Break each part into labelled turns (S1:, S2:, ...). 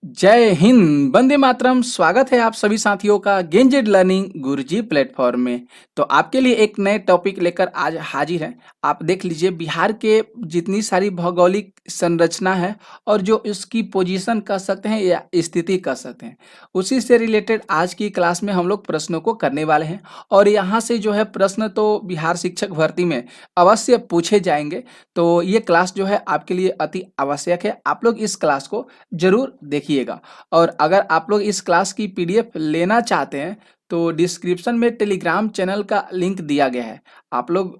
S1: जय हिंद, वंदे मातरम। स्वागत है आप सभी साथियों का गेंजेड लर्निंग गुरुजी प्लेटफॉर्म में। तो आपके लिए एक नए टॉपिक लेकर आज हाजिर है। आप देख लीजिए, बिहार के जितनी सारी भौगोलिक संरचना है और जो इसकी पोजीशन कह सकते हैं या स्थिति कह सकते हैं, उसी से रिलेटेड आज की क्लास में हम लोग प्रश्नों को करने वाले हैं। और यहाँ से जो है प्रश्न तो बिहार शिक्षक भर्ती में अवश्य पूछे जाएंगे। तो ये क्लास जो है आपके लिए अति आवश्यक है। आप लोग इस क्लास को जरूर देखिएगा। और अगर आप लोग इस क्लास की पीडीएफ लेना चाहते हैं तो डिस्क्रिप्शन में टेलीग्राम चैनल का लिंक दिया गया है। आप लोग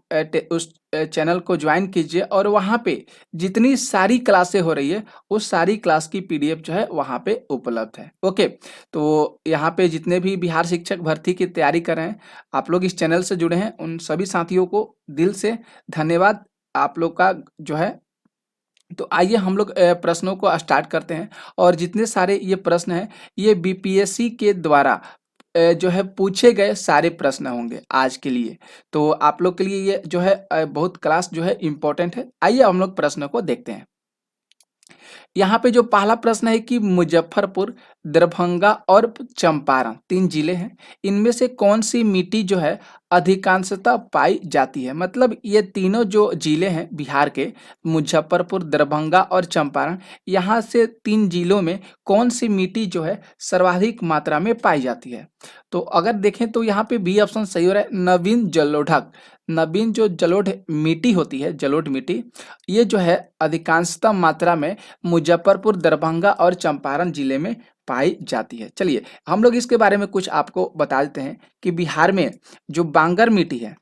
S1: उस चैनल को ज्वाइन कीजिए और वहाँ पे जितनी सारी क्लासें हो रही है उस सारी क्लास की पीडीएफ जो है वहाँ पे उपलब्ध है। ओके, तो यहाँ पे जितने भी बिहार शिक्षक भर्ती की तैयारी कर रहे हैं, आप लोग इस चैनल से जुड़े हैं, उन सभी साथियों को दिल से धन्यवाद आप लोग का जो है। तो आइए हम लोग प्रश्नों को स्टार्ट करते हैं। और जितने सारे ये प्रश्न हैं, ये बीपीएससी के द्वारा जो है पूछे गए सारे प्रश्न होंगे आज के लिए। तो आप लोग के लिए ये जो है बहुत क्लास जो है इम्पोर्टेंट है। आइए हम लोग प्रश्नों को देखते हैं। यहाँ पे जो पहला प्रश्न है कि मुजफ्फरपुर, दरभंगा और चंपारण 3 जिले हैं। इनमें से कौन सी मिट्टी जो है अधिकांशतः पाई जाती है? मतलब ये तीनों जो जिले हैं बिहार के, मुजफ्फरपुर, दरभंगा और चंपारण, यहाँ से 3 जिलों में कौन सी मिट्टी जो है सर्वाधिक मात्रा में पाई जाती है? तो अगर देखें तो यहाँ पे बी ऑप्शन सही हो रहा है, नवीन जलोढ़। नवीन जो जलोढ़ मिट्टी होती है, जलोढ़ मिट्टी, ये जो है अधिकांशतः मात्रा में मुजफ्फरपुर, दरभंगा और चंपारण जिले में पाई जाती है। चलिए हम लोग इसके बारे में कुछ आपको बता देते हैं कि बिहार में जो बांगर मिट्टी है,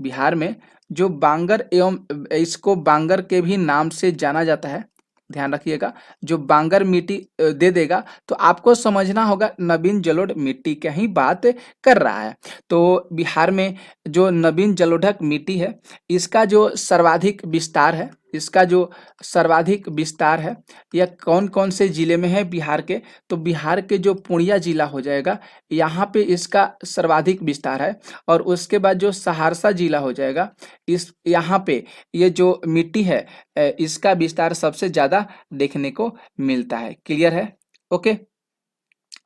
S1: बिहार में जो बांगर एवं इसको बांगर के भी नाम से जाना जाता है, ध्यान रखिएगा। जो बांगर मिट्टी दे देगा तो आपको समझना होगा नवीन जलोढ़ मिट्टी की ही बात कर रहा है। तो बिहार में जो नवीन जलोढ़ मिट्टी है, इसका जो सर्वाधिक विस्तार है, इसका जो सर्वाधिक विस्तार है, यह कौन कौन से जिले में है बिहार के? तो बिहार के जो पूर्णिया जिला हो जाएगा, यहाँ पे इसका सर्वाधिक विस्तार है। और उसके बाद जो सहरसा जिला हो जाएगा, इस यहाँ पे ये जो मिट्टी है इसका विस्तार सबसे ज़्यादा देखने को मिलता है। क्लियर है? ओके।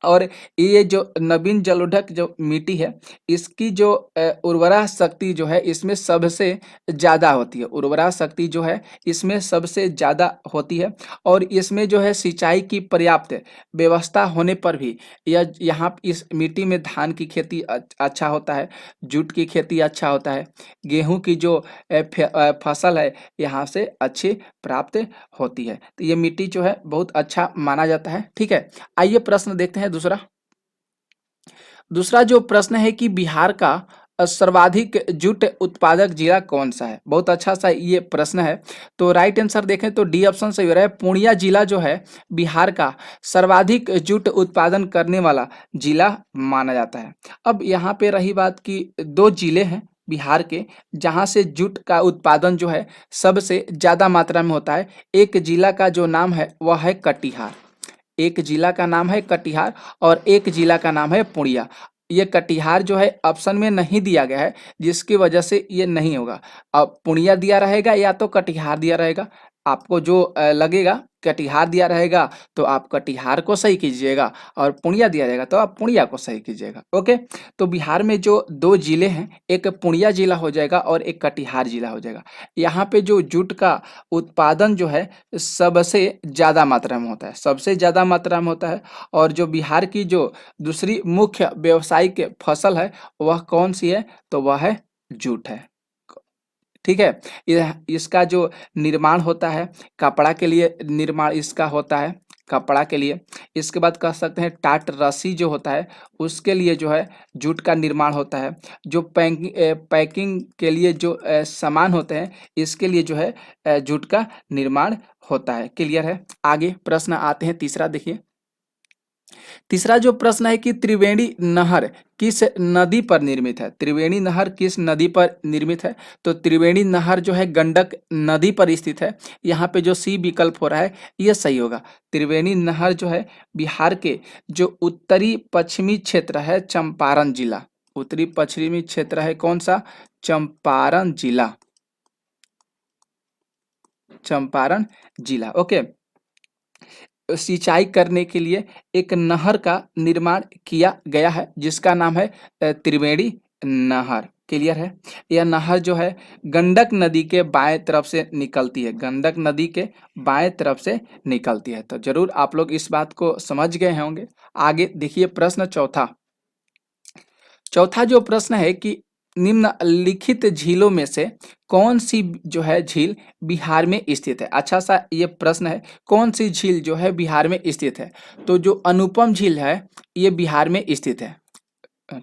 S1: और ये जो नवीन जलोढ़ जो मिट्टी है, इसकी जो उर्वरा शक्ति जो है इसमें सबसे ज़्यादा होती है। उर्वरा शक्ति जो है इसमें सबसे ज़्यादा होती है। और इसमें जो है सिंचाई की पर्याप्त व्यवस्था होने पर भी यह यहाँ इस मिट्टी में धान की खेती अच्छा होता है, जूट की खेती अच्छा होता है, गेहूँ की जो फसल है यहाँ से अच्छी प्राप्त होती है। तो ये मिट्टी जो है बहुत अच्छा माना जाता है। ठीक है, आइए प्रश्न देखते हैं दूसरा। दूसरा जो प्रश्न है कि बिहार का सर्वाधिक जूट उत्पादक जिला कौन सा है? बहुत अच्छा सा ये प्रश्न है। तो राइट आंसर देखें तो डी ऑप्शन सही हो रहा है। पूर्णिया जिला जो है बिहार का सर्वाधिक जूट उत्पादन करने वाला जिला माना जाता है। अब यहाँ पे रही बात कि 2 जिले हैं बिहार के जहाँ से जूट का उत्पादन जो है सबसे ज़्यादा मात्रा में होता है। एक जिला का जो नाम है वह है कटिहार। एक जिला का नाम है कटिहार और एक जिला का नाम है पूर्णिया। ये कटिहार जो है ऑप्शन में नहीं दिया गया है, जिसकी वजह से ये नहीं होगा। अब पूर्णिया दिया रहेगा या तो कटिहार दिया रहेगा। आपको जो लगेगा कटिहार दिया रहेगा तो आप कटिहार को सही कीजिएगा, और पूर्णिया दिया रहेगा तो आप पूर्णिया को सही कीजिएगा। ओके, तो बिहार में जो 2 जिले हैं, एक पूर्णिया जिला हो जाएगा और एक कटिहार जिला हो जाएगा। यहाँ पे जो जूट का उत्पादन जो है सबसे ज़्यादा मात्रा में होता है, सबसे ज़्यादा मात्रा में होता है। और जो बिहार की जो दूसरी मुख्य व्यावसायिक फसल है वह कौन सी है? तो वह है जूट है। ठीक है, यह इसका जो निर्माण होता है, कपड़ा के लिए निर्माण इसका होता है, कपड़ा के लिए। इसके बाद कह सकते हैं टाट रस्सी जो होता है उसके लिए जो है जूट का निर्माण होता है। जो पैकिंग के लिए जो सामान होते हैं इसके लिए जो है जूट का निर्माण होता है। क्लियर है? आगे प्रश्न आते हैं तीसरा, देखिए। तीसरा जो प्रश्न है कि त्रिवेणी नहर किस नदी पर निर्मित है? त्रिवेणी नहर किस नदी पर निर्मित है? तो त्रिवेणी नहर जो है गंडक नदी पर स्थित है। यहाँ पे जो सी विकल्प हो रहा है ये सही होगा। त्रिवेणी नहर जो है बिहार के जो उत्तरी पश्चिमी क्षेत्र है चंपारण जिला, उत्तरी पश्चिमी क्षेत्र है कौन सा? चंपारण जिला, चंपारण जिला। ओके, सिंचाई करने के लिए एक नहर का निर्माण किया गया है जिसका नाम है त्रिवेणी नहर। क्लियर है? यह नहर जो है गंडक नदी के बाएं तरफ से निकलती है, गंडक नदी के बाएं तरफ से निकलती है। तो जरूर आप लोग इस बात को समझ गए होंगे। आगे देखिए प्रश्न चौथा। चौथा जो प्रश्न है कि निम्नलिखित झीलों में से कौन सी जो है झील बिहार में स्थित है। अच्छा सा ये प्रश्न है, कौन सी झील जो है बिहार में स्थित है। तो जो अनुपम झील है ये बिहार में स्थित है।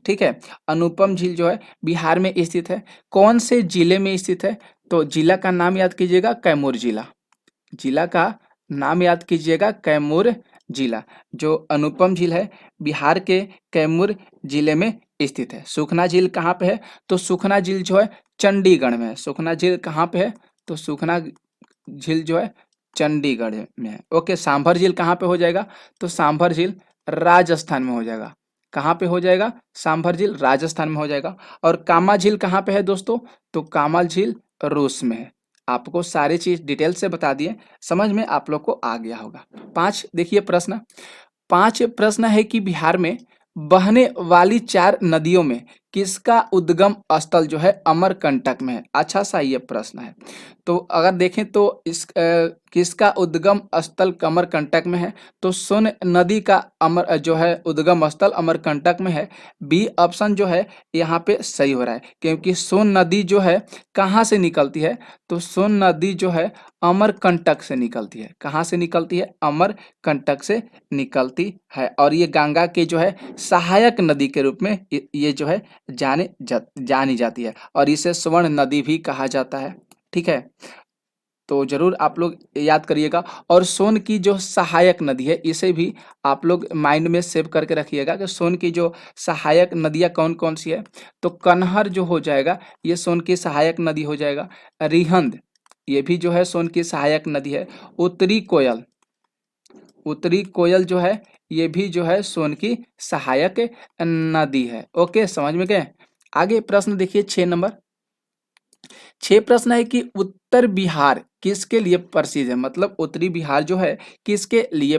S1: ठीक है, अनुपम झील जो है बिहार में स्थित है। कौन से जिले में स्थित है? तो जिला का नाम याद कीजिएगा, कैमूर जिला। जिला का नाम याद कीजिएगा, कैमूर जिला। जो अनुपम झील है बिहार के कैमूर जिले में स्थित है। सुखना झील कहाँ पे है? तो सुखना झील जो है चंडीगढ़ में है। सुखना झील कहाँ पे है? तो सुखना झील जो है चंडीगढ़ में है। ओके, सांभर झील कहाँ पे हो जाएगा? तो सांभर झील राजस्थान में हो जाएगा। कहाँ पे हो जाएगा? सांभर झील राजस्थान में हो जाएगा। और कामा झील कहाँ पे है दोस्तों? तो कामा झील रूस में है। आपको सारी चीज डिटेल से बता दिए, समझ में आप लोग को आ गया होगा। 5 देखिए प्रश्न। 5 प्रश्न है कि बिहार में बहने वाली 4 नदियों में किसका उद्गम स्थल जो है अमरकंटक में है। अच्छा सा ये प्रश्न है। तो अगर देखें तो किसका उद्गम स्थल अमरकंटक में है? तो सोन नदी का अमर जो है उद्गम स्थल अमरकंटक में है। बी ऑप्शन जो है यहाँ पे सही हो रहा है, क्योंकि सोन नदी जो है कहाँ से निकलती है? तो सोन नदी जो है अमरकंटक से निकलती है। कहाँ से निकलती है? अमरकंटक से निकलती है। और ये गंगा के जो है सहायक नदी के रूप में ये जो है जानी जाती है, और इसे स्वर्ण नदी भी कहा जाता है। ठीक है, तो जरूर आप लोग याद करिएगा। और सोन की जो सहायक नदी है इसे भी आप लोग माइंड में सेव करके रखिएगा कि सोन की जो सहायक नदियाँ कौन कौन सी है। तो कन्हर जो हो जाएगा ये सोन की सहायक नदी हो जाएगा। रिहंद ये भी जो है सोन की सहायक नदी है। उत्तरी कोयल, उत्तरी कोयल जो है ये भी जो है सोन की सहायक नदी है। ओके, समझ में गए? आगे प्रश्न देखिए 6 नंबर। 6 प्रश्न है कि उत्तर बिहार किसके लिए प्रसिद्ध है, मतलब उत्तरी बिहार जो है किसके लिए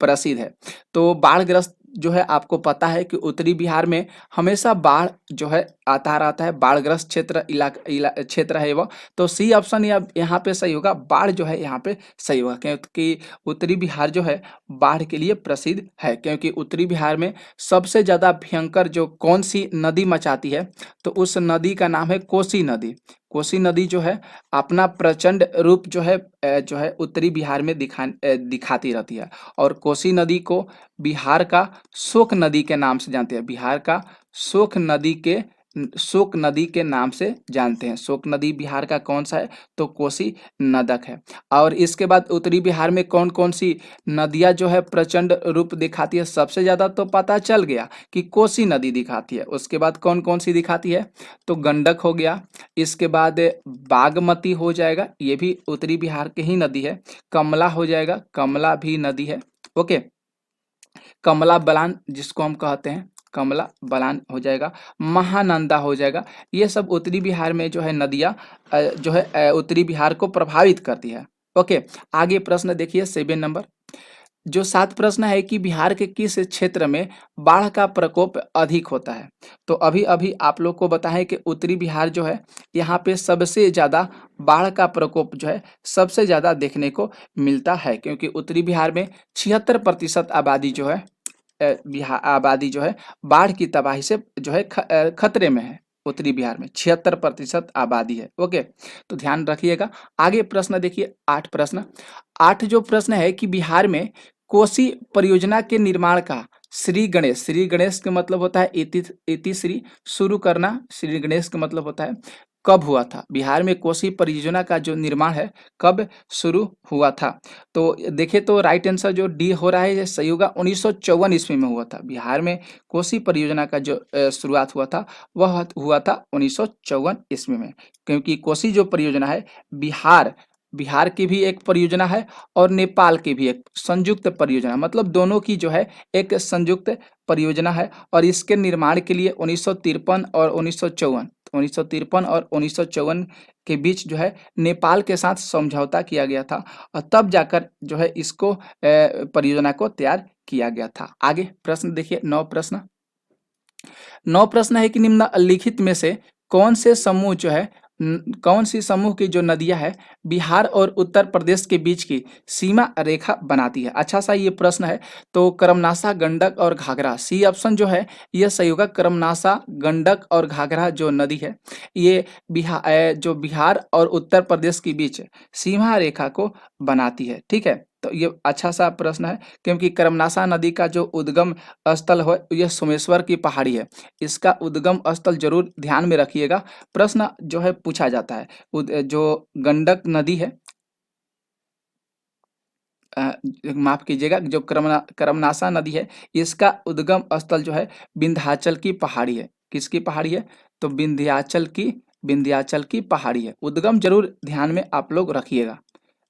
S1: प्रसिद्ध है। तो बाढ़ग्रस्त जो है आपको पता है कि उत्तरी बिहार में हमेशा बाढ़ जो है आता रहता है। बाढ़ग्रस्त क्षेत्र है वो। तो सी ऑप्शन यहाँ पे सही होगा, बाढ़ जो है यहाँ पे सही होगा, क्योंकि उत्तरी बिहार जो है बाढ़ के लिए प्रसिद्ध है। क्योंकि उत्तरी बिहार में सबसे ज्यादा भयंकर जो कौन सी नदी मचाती है, तो उस नदी का नाम है कोसी नदी। कोसी नदी जो है अपना प्रचंड रूप जो है उत्तरी बिहार में दिखाती रहती है। और कोसी नदी को बिहार का शोक नदी के नाम से जानते हैं। बिहार का शोक नदी के नाम से जानते हैं। शोक नदी बिहार का कौन सा है? तो कोसी नदक है। और इसके बाद उत्तरी बिहार में कौन कौन सी नदियां जो है प्रचंड रूप दिखाती है? सबसे ज्यादा तो पता चल गया कि कोसी नदी दिखाती है। उसके बाद कौन कौन सी दिखाती है? तो गंडक हो गया। इसके बाद बागमती हो जाएगा, ये भी उत्तरी बिहार की ही नदी है। कमला हो जाएगा, कमला भी नदी है। ओके, कमला बलान जिसको हम कहते हैं, कमला बलान हो जाएगा। महानंदा हो जाएगा। ये सब उत्तरी बिहार में जो है नदियाँ जो है उत्तरी बिहार को प्रभावित करती है। ओके, आगे प्रश्न देखिए 7 नंबर। जो 7 प्रश्न है कि बिहार के किस क्षेत्र में बाढ़ का प्रकोप अधिक होता है। तो अभी अभी आप लोग को बताएं कि उत्तरी बिहार जो है यहाँ पे सबसे ज़्यादा बाढ़ का प्रकोप जो है सबसे ज़्यादा देखने को मिलता है। क्योंकि उत्तरी बिहार में 76% आबादी जो है बिहार आबादी जो है बाढ़ की तबाही से जो है खतरे में है। उत्तरी बिहार में 76% आबादी है। ओके, तो ध्यान रखिएगा। आगे प्रश्न देखिए 8 प्रश्न। 8 जो प्रश्न है कि बिहार में कोसी परियोजना के निर्माण का श्री गणेश का मतलब होता है इति श्री शुरू करना। श्री गणेश का मतलब होता है कब हुआ था। बिहार में कोसी परियोजना का जो निर्माण है कब शुरू हुआ था। तो देखे तो राइट आंसर जो डी हो रहा है ये सही होगा। 1954 ईस्वी में हुआ था। बिहार में कोसी परियोजना का जो शुरुआत हुआ था वह हुआ था 1954 ईस्वी में। क्योंकि कोसी जो परियोजना है बिहार की भी एक परियोजना है और नेपाल की भी एक संयुक्त परियोजना, मतलब दोनों की जो है एक संयुक्त परियोजना है। और इसके निर्माण के लिए 1953 और 1954 1953 और 1954 के बीच जो है नेपाल के साथ समझौता किया गया था और तब जाकर जो है इसको परियोजना को तैयार किया गया था। आगे प्रश्न देखिए 9 प्रश्न। 9 प्रश्न है कि निम्नलिखित में से कौन से समूह जो है कौन सी समूह की जो नदियां है बिहार और उत्तर प्रदेश के बीच की सीमा रेखा बनाती है। अच्छा सा ये प्रश्न है। तो कर्मनाशा, गंडक और घाघरा, सी ऑप्शन जो है ये सही होगा। कर्मनाशा, गंडक और घाघरा जो नदी है ये जो बिहार और उत्तर प्रदेश के बीच सीमा रेखा को बनाती है। ठीक है, तो ये अच्छा सा प्रश्न है क्योंकि कर्मनाशा नदी का जो उद्गम स्थल है यह सोमेश्वर की पहाड़ी है। इसका उद्गम स्थल जरूर ध्यान में रखिएगा, प्रश्न जो है पूछा जाता है। जो गंडक नदी है, माफ कीजिएगा, जो कर्मनाशा नदी है इसका उद्गम स्थल जो है विंध्याचल की पहाड़ी है। किसकी पहाड़ी है? तो विंध्याचल की पहाड़ी है। उद्गम जरूर ध्यान में आप लोग रखिएगा,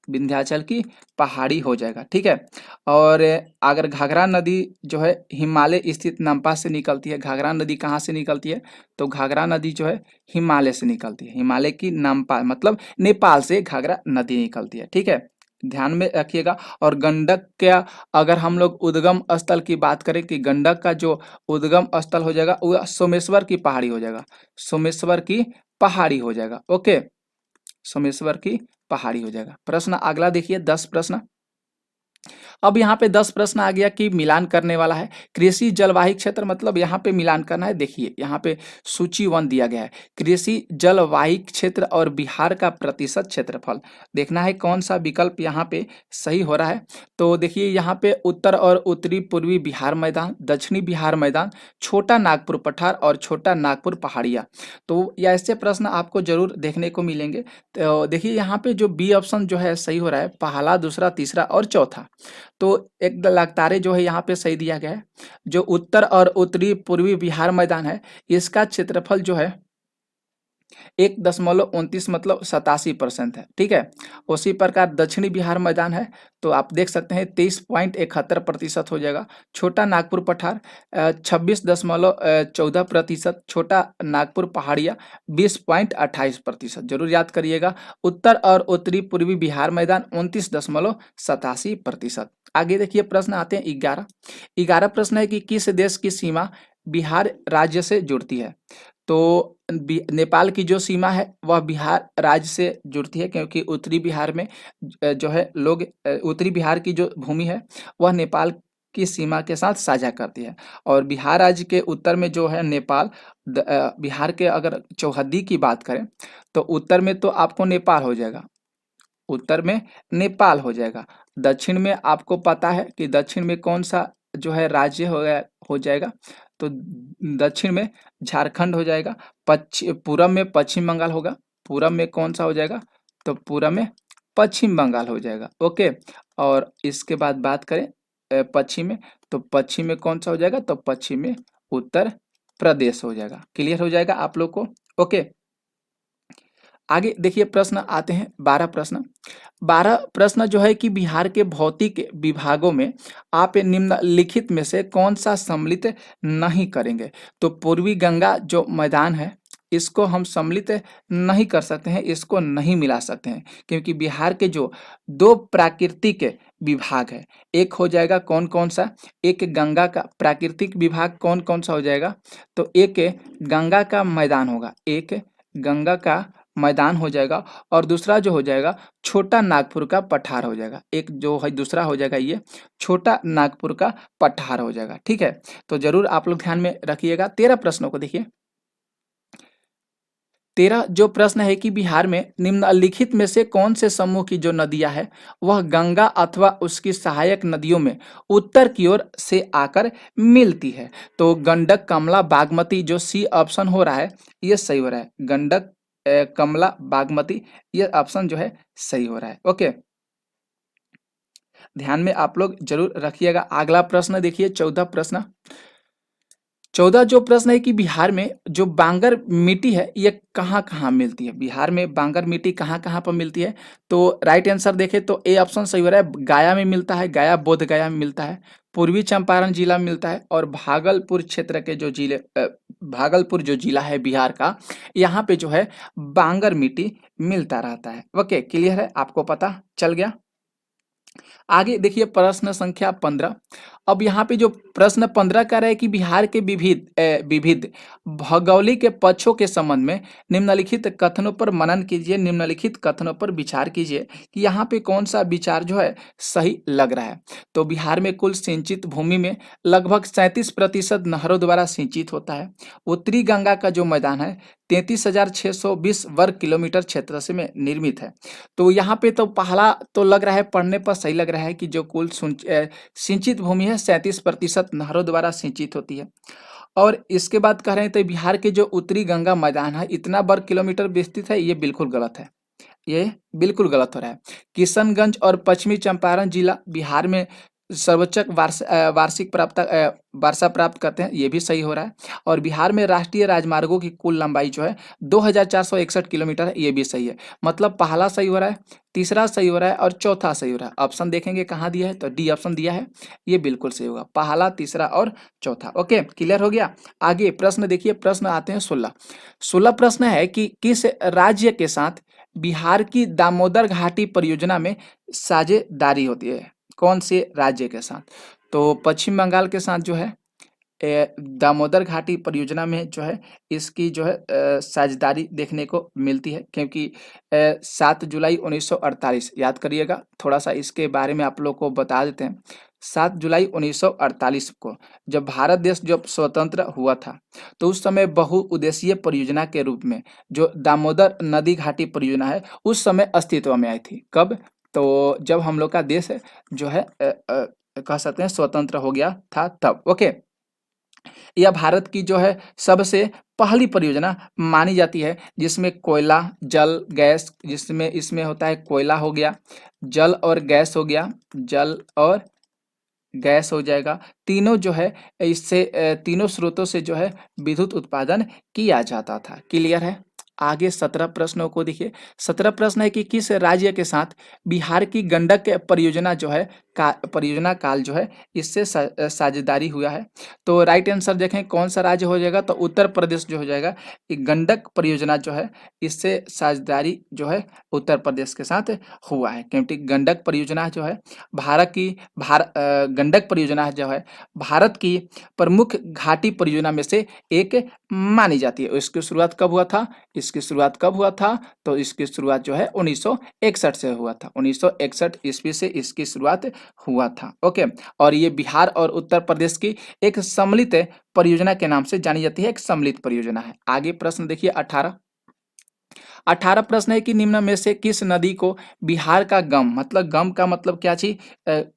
S1: विंध्याचल की पहाड़ी हो जाएगा। ठीक है, और अगर घाघरा नदी जो है हिमालय स्थित नामपा से निकलती है। घाघरा नदी कहाँ से निकलती है? तो घाघरा नदी जो है हिमालय से निकलती है। हिमालय की नामपा मतलब नेपाल से घाघरा नदी निकलती है। ठीक है, ध्यान में रखिएगा। और गंडक का अगर हम लोग उद्गम स्थल की बात करें कि गंडक का जो उद्गम स्थल हो जाएगा वो सोमेश्वर की पहाड़ी हो जाएगा। सोमेश्वर की पहाड़ी हो जाएगा। ओके, सोमेश्वर की पहाड़ी हो जाएगा। प्रश्न अगला देखिए 10 प्रश्न। अब यहाँ पे 10 प्रश्न आ गया कि मिलान करने वाला है। कृषि जलवाही क्षेत्र मतलब यहाँ पे मिलान करना है। देखिए यहाँ पे सूची 1 दिया गया है, कृषि जलवाही क्षेत्र और बिहार का प्रतिशत क्षेत्रफल। देखना है कौन सा विकल्प यहाँ पे सही हो रहा है। तो देखिए यहाँ पे उत्तर और उत्तरी पूर्वी बिहार मैदान, दक्षिणी बिहार मैदान, छोटा नागपुर पठार और छोटा नागपुर पहाड़िया। तो या ऐसे प्रश्न आपको जरूर देखने को मिलेंगे। तो देखिए यहाँ पे जो बी ऑप्शन जो है सही हो रहा है, पहला, दूसरा, तीसरा और चौथा। तो एक लगातार जो है यहाँ पे सही दिया गया है। जो उत्तर और उत्तरी पूर्वी बिहार मैदान है इसका क्षेत्रफल जो है 1.29 मतलब 87% है। ठीक है, उसी प्रकार दक्षिणी बिहार मैदान है तो आप देख सकते हैं 23.71% हो जाएगा। छोटा नागपुर पठार 26.14%, छोटा नागपुर पहाड़िया 20.28%। जरूर याद करिएगा। उत्तर और उत्तरी पूर्वी बिहार मैदान 29.87%। आगे देखिए प्रश्न आते हैं 11 प्रश्न है कि किस देश की सीमा बिहार राज्य से जुड़ती है। तो नेपाल की जो सीमा है वह बिहार राज्य से जुड़ती है क्योंकि उत्तरी बिहार में जो है लोग उत्तरी बिहार की जो भूमि है वह नेपाल की सीमा के साथ साझा करती है। और बिहार राज्य के उत्तर में जो है नेपाल, बिहार के अगर चौहद्दी की बात करें तो उत्तर में तो आपको नेपाल हो जाएगा, उत्तर में नेपाल हो जाएगा। दक्षिण में आपको पता है कि दक्षिण में कौन सा जो है राज्य हो जाएगा। तो दक्षिण में झारखंड हो जाएगा। पूरब में पश्चिम बंगाल होगा। पूरब में कौन सा हो जाएगा? तो पूरब में पश्चिम बंगाल हो जाएगा। ओके, और इसके बाद बात करें पश्चिम में, तो पश्चिम में कौन सा हो जाएगा? तो पश्चिम में उत्तर प्रदेश हो जाएगा। क्लियर हो जाएगा आप लोग को? ओके, आगे देखिए प्रश्न आते हैं 12 प्रश्न। 12 प्रश्न जो है कि बिहार के भौतिक विभागों में आप निम्नलिखित में से कौन सा सम्मिलित नहीं करेंगे। तो पूर्वी गंगा जो मैदान है इसको हम सम्मिलित नहीं कर सकते हैं, इसको नहीं मिला सकते हैं क्योंकि बिहार के जो 2 प्राकृतिक विभाग है, एक हो जाएगा कौन कौन सा, एक गंगा का प्राकृतिक विभाग कौन कौन सा हो जाएगा। तो एक गंगा का मैदान होगा, एक गंगा का मैदान हो जाएगा और दूसरा जो हो जाएगा छोटा नागपुर का पठार हो जाएगा। एक जो है दूसरा हो जाएगा ये छोटा नागपुर का पठार हो जाएगा। ठीक है, तो जरूर आप लोग ध्यान में रखिएगा। 13 प्रश्नों को देखिए। 13 जो प्रश्न है कि बिहार में निम्नलिखित में से कौन से समूह की जो नदियां है वह गंगा अथवा उसकी सहायक नदियों में उत्तर की ओर से आकर मिलती है। तो गंडक, कमला, बागमती जो सी ऑप्शन हो रहा है ये सही हो रहा है। गंडक, कमला, बागमती ये ऑप्शन जो है सही हो रहा है। ओके, ध्यान में आप लोग जरूर रखिएगा। अगला प्रश्न देखिए 14 प्रश्न। 14 जो प्रश्न है कि बिहार में जो बांगर मिट्टी है ये कहाँ कहाँ मिलती है। बिहार में बांगर मिट्टी कहाँ कहाँ पर मिलती है। तो राइट आंसर देखें तो ए ऑप्शन सही हो रहा है। गया में मिलता है, गया बोध गया में मिलता है, पूर्वी चंपारण जिला में मिलता है और भागलपुर क्षेत्र के जो जिले भागलपुर जो जिला है बिहार का, यहाँ पे जो है बांगर मिट्टी मिलता रहता है। ओके, क्लियर है, आपको पता चल गया। आगे देखिए प्रश्न संख्या 15। अब यहाँ पे जो प्रश्न 15 कह रहा है कि बिहार के विविध भौगोलिक के पक्षों के संबंध में निम्नलिखित कथनों पर मनन कीजिए, निम्नलिखित कथनों पर विचार कीजिए कि यहाँ पे कौन सा विचार जो है सही लग रहा है। तो बिहार में कुल सिंचित भूमि में लगभग 37% नहरों द्वारा सिंचित होता है। उत्तरी गंगा का जो मैदान है 33,620 वर्ग किलोमीटर क्षेत्र से में निर्मित है। तो यहाँ पे तो पहला तो लग रहा है, पढ़ने पर सही लग रहा है कि जो कुल सिंचित भूमि है 37% नहरों द्वारा सिंचित होती है। और इसके बाद कह रहे हैं तो बिहार के जो उत्तरी गंगा मैदान है इतना वर्ग किलोमीटर विस्तृत है, ये बिल्कुल गलत है, ये बिल्कुल गलत हो रहा है। किशनगंज और पश्चिमी चंपारण जिला बिहार में सर्वोच्च वार्षिक वर्षा प्राप्त करते हैं, ये भी सही हो रहा है। और बिहार में राष्ट्रीय राजमार्गों की कुल लंबाई जो है 2461 किलोमीटर है, ये भी सही है। मतलब पहला सही हो रहा है, तीसरा सही हो रहा है और चौथा सही हो रहा है। ऑप्शन देखेंगे कहाँ दिया है, तो डी ऑप्शन दिया है, ये बिल्कुल सही होगा, पहला, तीसरा और चौथा। ओके, क्लियर हो गया। आगे प्रश्न देखिए, प्रश्न आते हैं 16 प्रश्न है कि किस राज्य के साथ बिहार की दामोदर घाटी परियोजना में साझेदारी होती है, कौन से राज्य के साथ? तो पश्चिम बंगाल के साथ जो है दामोदर घाटी परियोजना में जो है इसकी जो है साझेदारी देखने को मिलती है, क्योंकि 7 जुलाई 1948 याद करिएगा, थोड़ा सा इसके बारे में आप लोग को बता देते हैं। 7 जुलाई 1948 को जब भारत देश जब स्वतंत्र हुआ था, तो उस समय बहुउद्देशीय परियोजना के रूप में जो दामोदर नदी घाटी परियोजना है उस समय अस्तित्व में आई थी। कब? तो जब हम लोग का देश जो है कह सकते हैं स्वतंत्र हो गया था तब। ओके, यह भारत की जो है सबसे पहली परियोजना मानी जाती है जिसमें कोयला, जल, गैस, जिसमें इसमें होता है कोयला हो गया, जल और गैस हो गया, जल और गैस हो जाएगा, तीनों जो है इससे तीनों स्रोतों से जो है विद्युत उत्पादन किया जाता था। क्लियर है। आगे 17 प्रश्नों को देखिए। 17 प्रश्न है कि किस राज्य के साथ बिहार की गंडक परियोजना जो है परियोजना काल जो है इससे साझेदारी हुआ है। तो राइट आंसर देखें कौन सा राज्य हो जाएगा, तो उत्तर प्रदेश जो हो जाएगा। गंडक परियोजना जो है इससे साझेदारी जो है उत्तर प्रदेश के साथ हुआ है, क्योंकि गंडक परियोजना जो है गंडक परियोजना जो है भारत की प्रमुख घाटी परियोजना में से एक मानी जाती है। इसकी शुरुआत कब हुआ था? इसकी शुरुआत कब हुआ था? तो इसकी शुरुआत जो है 1961 से हुआ था। 1961 ईस्वी से इसकी शुरुआत हुआ था। ओके, और ये बिहार और उत्तर प्रदेश की एक सम्मिलित परियोजना के नाम से जानी जाती है, एक सम्मिलित परियोजना है। आगे प्रश्न देखिए 18 प्रश्न है कि निम्न में से किस नदी को बिहार का गम, मतलब गम का मतलब क्या चीज,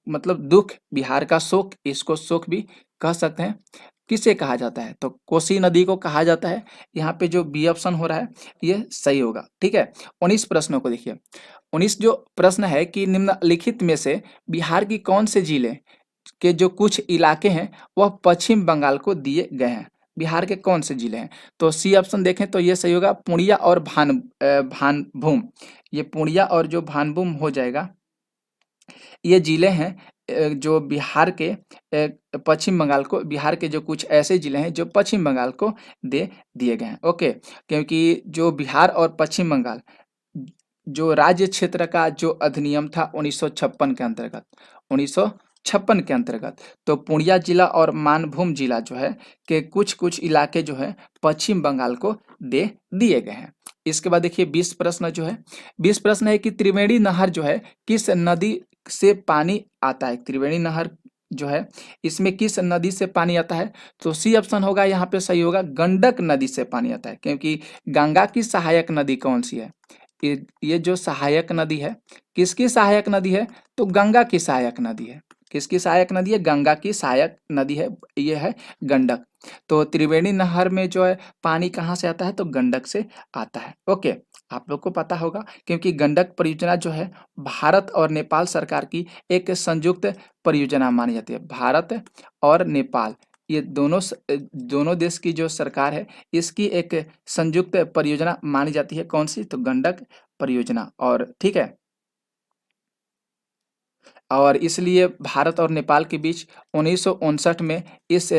S1: मतलब दुख, बिहार का शोक, इसको शोक भी कह सकते हैं, किसे कहा जाता है? तो कोसी नदी को कहा जाता है। यहाँ पे जो बी ऑप्शन हो रहा है ये सही होगा। ठीक है, 19 प्रश्नों को देखिए। 19 जो प्रश्न है कि निम्नलिखित में से बिहार की कौन से जिले के जो कुछ इलाके हैं वह पश्चिम बंगाल को दिए गए हैं? बिहार के कौन से जिले हैं? तो सी ऑप्शन देखें तो ये सही होगा, पूर्णिया और भानभूम। ये पूर्णिया और जो भानभूम हो जाएगा, ये जिले हैं जो बिहार के पश्चिम बंगाल को, बिहार के जो कुछ ऐसे जिले हैं जो पश्चिम बंगाल को दे दिए गए हैं। ओके, क्योंकि जो बिहार और पश्चिम बंगाल जो राज्य क्षेत्र का जो अधिनियम था 1956 के अंतर्गत, 1956 के अंतर्गत, तो पूर्णिया जिला और मानभूम जिला जो है के कुछ कुछ इलाके जो है पश्चिम बंगाल को दे दिए गए हैं। इसके बाद देखिए 20 प्रश्न जो है, 20 प्रश्न है कि त्रिवेणी नहर जो है किस नदी से पानी आता है? त्रिवेणी नहर जो है इसमें किस नदी से पानी आता है? तो सी ऑप्शन होगा यहाँ पे सही होगा, गंडक नदी से पानी आता है, क्योंकि गंगा की सहायक नदी कौन सी है? ये जो सहायक नदी है, किसकी सहायक नदी है? तो गंगा की सहायक नदी है। किसकी सहायक नदी है? गंगा की सहायक नदी है, ये है गंडक। तो त्रिवेणी नहर में जो है पानी कहाँ से आता है? तो गंडक से आता है। ओके, आप लोग को पता होगा, क्योंकि गंडक परियोजना जो है भारत और नेपाल सरकार की एक संयुक्त परियोजना मानी जाती है। भारत और नेपाल, ये दोनों देश की जो सरकार है इसकी एक संयुक्त परियोजना मानी जाती है। कौन सी? तो गंडक परियोजना। और ठीक है, और इसलिए भारत और नेपाल के बीच 1959 में इस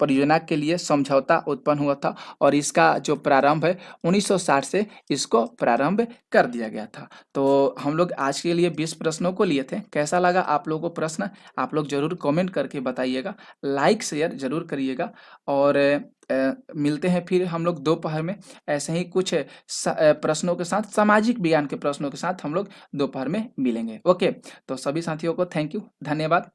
S1: परियोजना के लिए समझौता उत्पन्न हुआ था और इसका जो प्रारंभ है 1960 से इसको प्रारंभ कर दिया गया था। तो हम लोग आज के लिए 20 प्रश्नों को लिए थे। कैसा लगा आप लोगों को प्रश्न? आप लोग ज़रूर कमेंट करके बताइएगा, लाइक शेयर ज़रूर करिएगा और मिलते हैं फिर हम लोग दोपहर में ऐसे ही कुछ प्रश्नों के साथ, सामाजिक विज्ञान के प्रश्नों के साथ हम लोग दोपहर में मिलेंगे। ओके, तो सभी साथियों को थैंक यू, धन्यवाद।